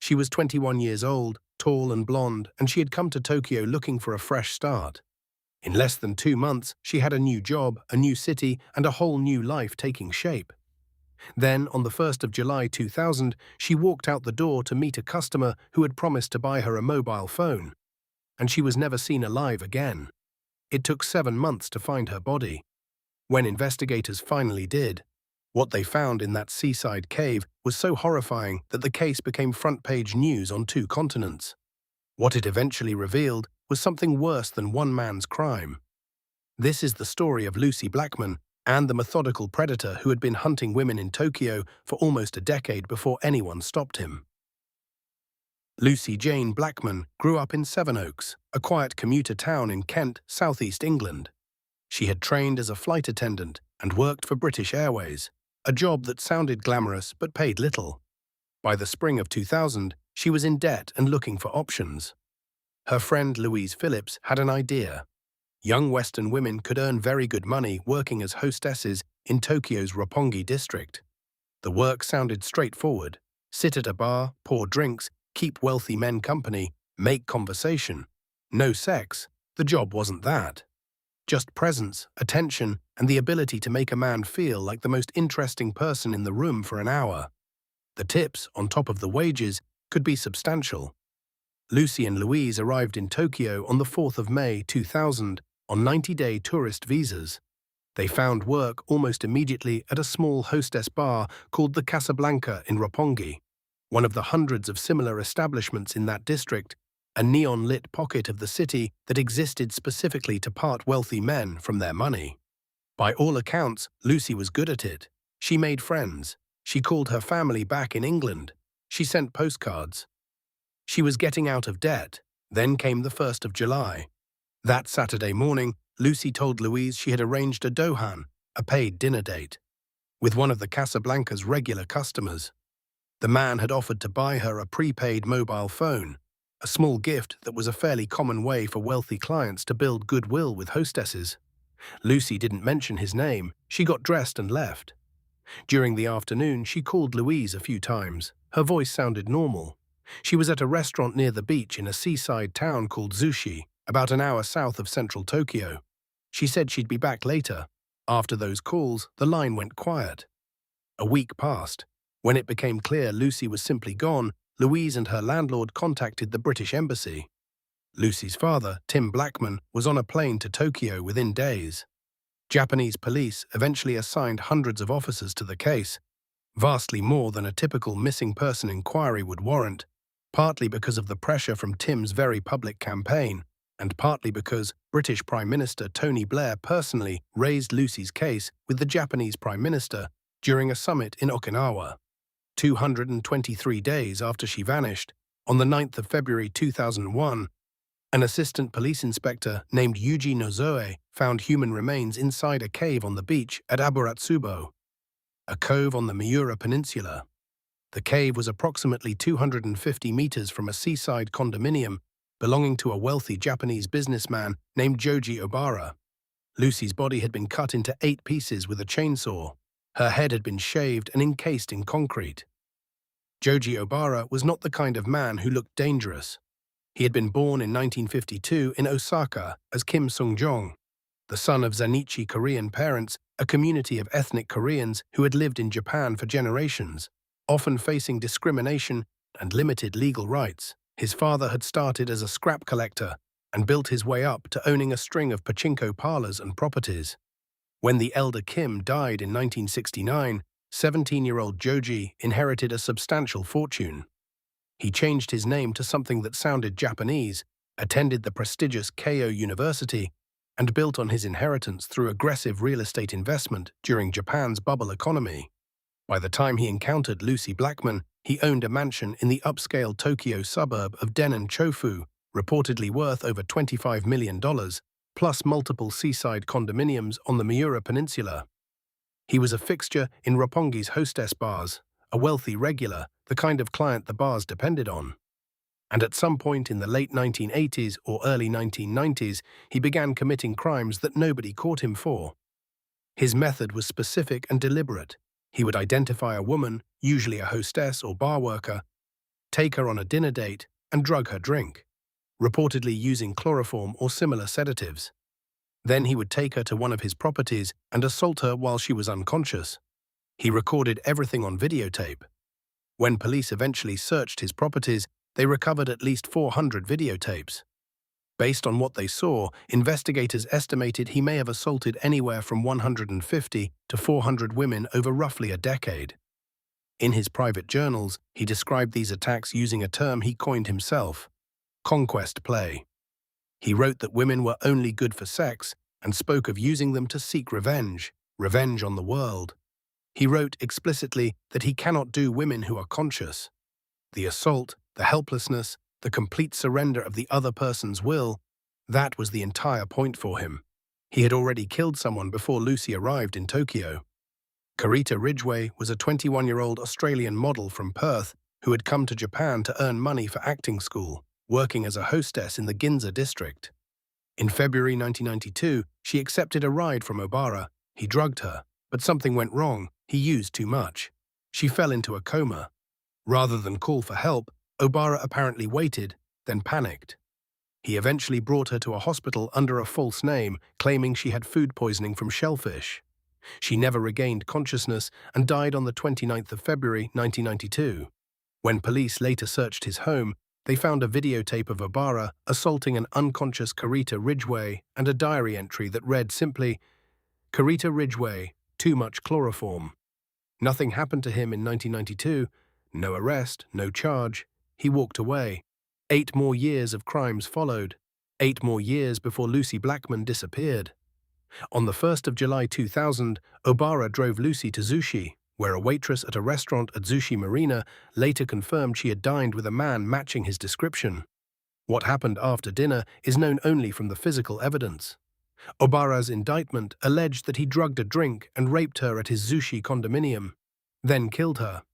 She was 21 years old, tall and blonde, and she had come to Tokyo looking for a fresh start. In less than 2 months, she had a new job, a new city, and a whole new life taking shape. Then, on the 1st of July 2000, she walked out the door to meet a customer who had promised to buy her a mobile phone, and she was never seen alive again. It took 7 months to find her body. When investigators finally did, what they found in that seaside cave was so horrifying that the case became front-page news on 2 continents. What it eventually revealed was something worse than one man's crime. This is the story of Lucie Blackman and the methodical predator who had been hunting women in Tokyo for almost a decade before anyone stopped him. Lucie Jane Blackman grew up in Sevenoaks, a quiet commuter town in Kent, southeast England. She had trained as a flight attendant and worked for British Airways, a job that sounded glamorous but paid little. By the spring of 2000, she was in debt and looking for options. Her friend Louise Phillips had an idea. Young Western women could earn very good money working as hostesses in Tokyo's Roppongi district. The work sounded straightforward. Sit at a bar, pour drinks, keep wealthy men company, make conversation. No sex. The job wasn't that. Just presence, attention, and the ability to make a man feel like the most interesting person in the room for an hour. The tips, on top of the wages, could be substantial. Lucie and Louise arrived in Tokyo on the 4th of May 2000 on 90-day tourist visas. They found work almost immediately at a small hostess bar called the Casablanca in Roppongi, one of the hundreds of similar establishments in that district, a neon-lit pocket of the city that existed specifically to part wealthy men from their money. By all accounts, Lucie was good at it. She made friends. She called her family back in England. She sent postcards. She was getting out of debt. Then came the 1st of July. That Saturday morning, Lucie told Louise she had arranged a dohan, a paid dinner date, with one of the Casablanca's regular customers. The man had offered to buy her a prepaid mobile phone, a small gift that was a fairly common way for wealthy clients to build goodwill with hostesses. Lucie didn't mention his name. She got dressed and left. During the afternoon, she called Louise a few times. Her voice sounded normal. She was at a restaurant near the beach in a seaside town called Zushi, about an hour south of central Tokyo. She said she'd be back later. After those calls, the line went quiet. A week passed. When it became clear Lucie was simply gone, Louise and her landlord contacted the British Embassy. Lucie's father, Tim Blackman, was on a plane to Tokyo within days. Japanese police eventually assigned hundreds of officers to the case, vastly more than a typical missing person inquiry would warrant, partly because of the pressure from Tim's very public campaign, and partly because British Prime Minister Tony Blair personally raised Lucie's case with the Japanese Prime Minister during a summit in Okinawa. 223 days after she vanished, on the 9th of February 2001, an assistant police inspector named Yuji Nozoe found human remains inside a cave on the beach at Aburatsubo, a cove on the Miura Peninsula. The cave was approximately 250 meters from a seaside condominium belonging to a wealthy Japanese businessman named Joji Obara. Lucie's body had been cut into 8 pieces with a chainsaw. Her head had been shaved and encased in concrete. Joji Obara was not the kind of man who looked dangerous. He had been born in 1952 in Osaka as Kim Sung-jong, the son of Zanichi Korean parents, a community of ethnic Koreans who had lived in Japan for generations, often facing discrimination and limited legal rights. His father had started as a scrap collector and built his way up to owning a string of pachinko parlors and properties. When the elder Kim died in 1969, 17-year-old Joji inherited a substantial fortune. He changed his name to something that sounded Japanese, attended the prestigious Keio University, and built on his inheritance through aggressive real estate investment during Japan's bubble economy. By the time he encountered Lucie Blackman, he owned a mansion in the upscale Tokyo suburb of Denan-Chofu, reportedly worth over $25 million, plus multiple seaside condominiums on the Miura Peninsula. He was a fixture in Roppongi's hostess bars, a wealthy regular, the kind of client the bars depended on. And at some point in the late 1980s or early 1990s, he began committing crimes that nobody caught him for. His method was specific and deliberate. He would identify a woman, usually a hostess or bar worker, take her on a dinner date, and drug her drink, reportedly using chloroform or similar sedatives. Then he would take her to one of his properties and assault her while she was unconscious. He recorded everything on videotape. When police eventually searched his properties, they recovered at least 400 videotapes. Based on what they saw, investigators estimated he may have assaulted anywhere from 150 to 400 women over roughly a decade. In his private journals, he described these attacks using a term he coined himself: conquest play. He wrote that women were only good for sex and spoke of using them to seek revenge on the world. He wrote explicitly that he cannot do women who are conscious. The assault, the helplessness, the complete surrender of the other person's will, that was the entire point for him. He had already killed someone before Lucie arrived in Tokyo. Carita Ridgway was a 21-year-old Australian model from Perth who had come to Japan to earn money for acting school, working as a hostess in the Ginza district. In February 1992, she accepted a ride from Obara. He drugged her, but something went wrong. He used too much. She fell into a coma. Rather than call for help, Obara apparently waited, then panicked. He eventually brought her to a hospital under a false name, claiming she had food poisoning from shellfish. She never regained consciousness and died on the 29th of February 1992. When police later searched his home, they found a videotape of Obara assaulting an unconscious Carita Ridgway and a diary entry that read simply, "Carita Ridgway, too much chloroform." Nothing happened to him in 1992, no arrest, no charge. He walked away. 8 more years of crimes followed. 8 more years before Lucie Blackman disappeared. On the 1st of July 2000, Obara drove Lucie to Zushi, where a waitress at a restaurant at Zushi Marina later confirmed she had dined with a man matching his description. What happened after dinner is known only from the physical evidence. Obara's indictment alleged that he drugged a drink and raped her at his Zushi condominium, then killed her.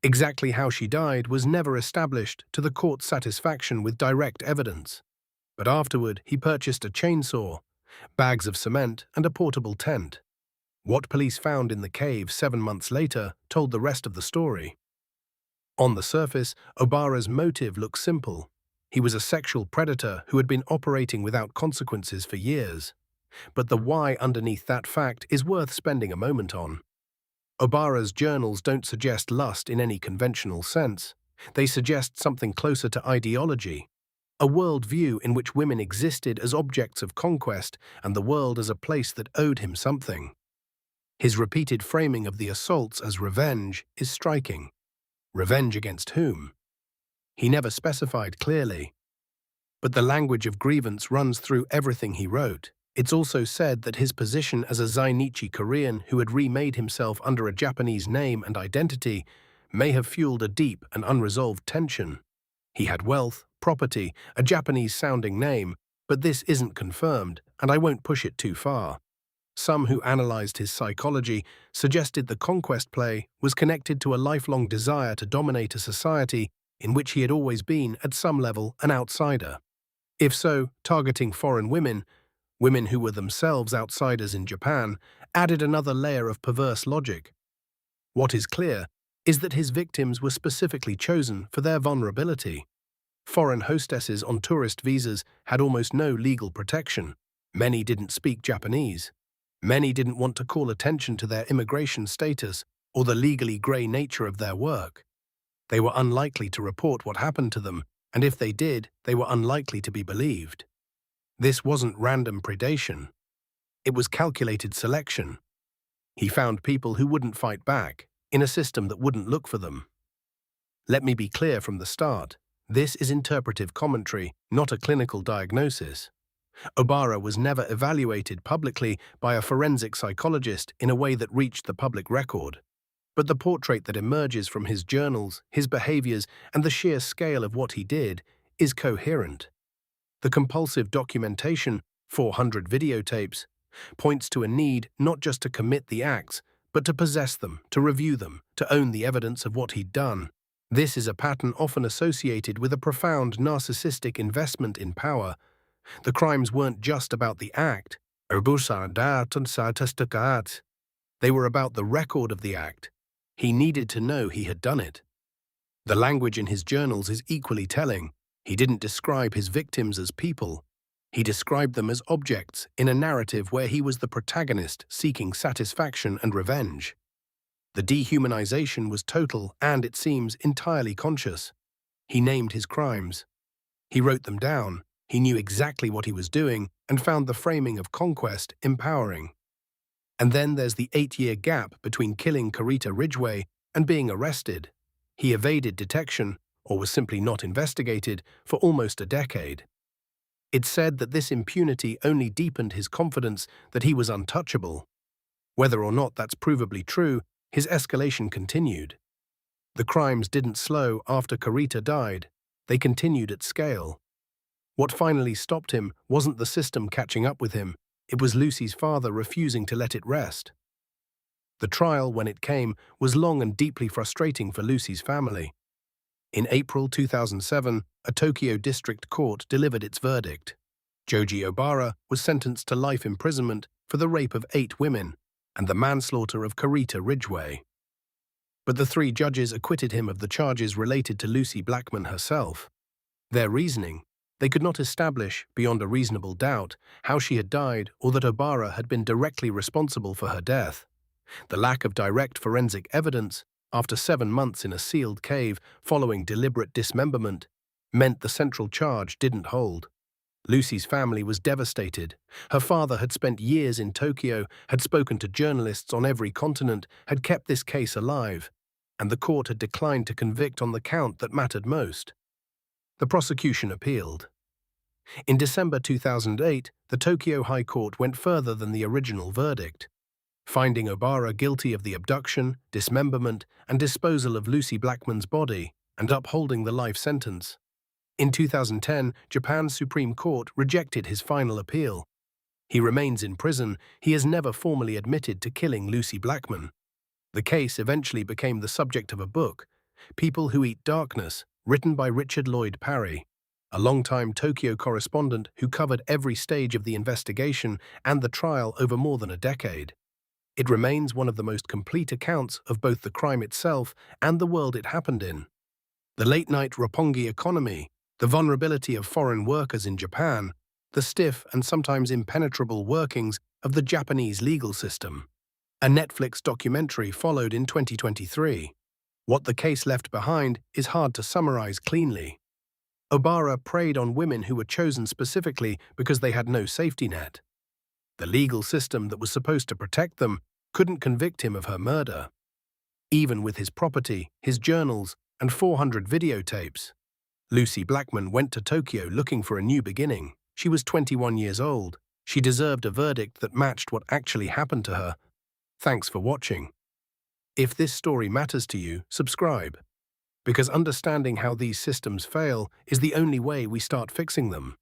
Exactly how she died was never established to the court's satisfaction with direct evidence. But afterward, he purchased a chainsaw, bags of cement, and a portable tent. What police found in the cave 7 months later told the rest of the story. On the surface, Obara's motive looked simple. He was a sexual predator who had been operating without consequences for years. But the why underneath that fact is worth spending a moment on. Obara's journals don't suggest lust in any conventional sense. They suggest something closer to ideology, a worldview in which women existed as objects of conquest and the world as a place that owed him something. His repeated framing of the assaults as revenge is striking. Revenge against whom? He never specified clearly. But the language of grievance runs through everything he wrote. It's also said that his position as a Zainichi Korean who had remade himself under a Japanese name and identity may have fueled a deep and unresolved tension. He had wealth, property, a Japanese-sounding name, but this isn't confirmed, and I won't push it too far. Some who analyzed his psychology suggested the conquest play was connected to a lifelong desire to dominate a society in which he had always been, at some level, an outsider. If so, targeting foreign women who were themselves outsiders in Japan, added another layer of perverse logic. What is clear is that his victims were specifically chosen for their vulnerability. Foreign hostesses on tourist visas had almost no legal protection. Many didn't speak Japanese. Many didn't want to call attention to their immigration status or the legally grey nature of their work. They were unlikely to report what happened to them, and if they did, they were unlikely to be believed. This wasn't random predation. It was calculated selection. He found people who wouldn't fight back, in a system that wouldn't look for them. Let me be clear from the start. This is interpretive commentary, not a clinical diagnosis. Obara was never evaluated publicly by a forensic psychologist in a way that reached the public record. But the portrait that emerges from his journals, his behaviors, and the sheer scale of what he did is coherent. The compulsive documentation, 400 videotapes, points to a need not just to commit the acts, but to possess them, to review them, to own the evidence of what he'd done. This is a pattern often associated with a profound narcissistic investment in power. The crimes weren't just about the act. They were about the record of the act. He needed to know he had done it. The language in his journals is equally telling. He didn't describe his victims as people. He described them as objects in a narrative where he was the protagonist seeking satisfaction and revenge. The dehumanization was total and, it seems, entirely conscious. He named his crimes. He wrote them down. He knew exactly what he was doing and found the framing of conquest empowering. And then there's the 8-year gap between killing Carita Ridgway and being arrested. He evaded detection, or was simply not investigated, for almost a decade. It's said that this impunity only deepened his confidence that he was untouchable. Whether or not that's provably true, his escalation continued. The crimes didn't slow after Carita died. They continued at scale. What finally stopped him wasn't the system catching up with him. It was Lucie's father refusing to let it rest. The trial, when it came, was long and deeply frustrating for Lucie's family. In April 2007, a Tokyo district court delivered its verdict. Joji Obara was sentenced to life imprisonment for the rape of 8 women and the manslaughter of Carita Ridgway. But the 3 judges acquitted him of the charges related to Lucie Blackman herself. Their reasoning: they could not establish, beyond a reasonable doubt, how she had died or that Obara had been directly responsible for her death. The lack of direct forensic evidence, after 7 months in a sealed cave following deliberate dismemberment, meant the central charge didn't hold. Lucie's family was devastated. Her father had spent years in Tokyo, had spoken to journalists on every continent, had kept this case alive, and the court had declined to convict on the count that mattered most. The prosecution appealed. In December 2008, the Tokyo High Court went further than the original verdict, finding Obara guilty of the abduction, dismemberment, and disposal of Lucie Blackman's body, and upholding the life sentence. In 2010, Japan's Supreme Court rejected his final appeal. He remains in prison. He has never formally admitted to killing Lucie Blackman. The case eventually became the subject of a book, People Who Eat Darkness, written by Richard Lloyd Parry, a longtime Tokyo correspondent who covered every stage of the investigation and the trial over more than a decade. It remains one of the most complete accounts of both the crime itself and the world it happened in. The late-night Roppongi economy, the vulnerability of foreign workers in Japan, the stiff and sometimes impenetrable workings of the Japanese legal system. A Netflix documentary followed in 2023. What the case left behind is hard to summarize cleanly. Obara preyed on women who were chosen specifically because they had no safety net. The legal system that was supposed to protect them couldn't convict him of her murder. Even with his property, his journals, and 400 videotapes, Lucie Blackman went to Tokyo looking for a new beginning. She was 21 years old. She deserved a verdict that matched what actually happened to her. Thanks for watching. If this story matters to you, subscribe, because understanding how these systems fail is the only way we start fixing them.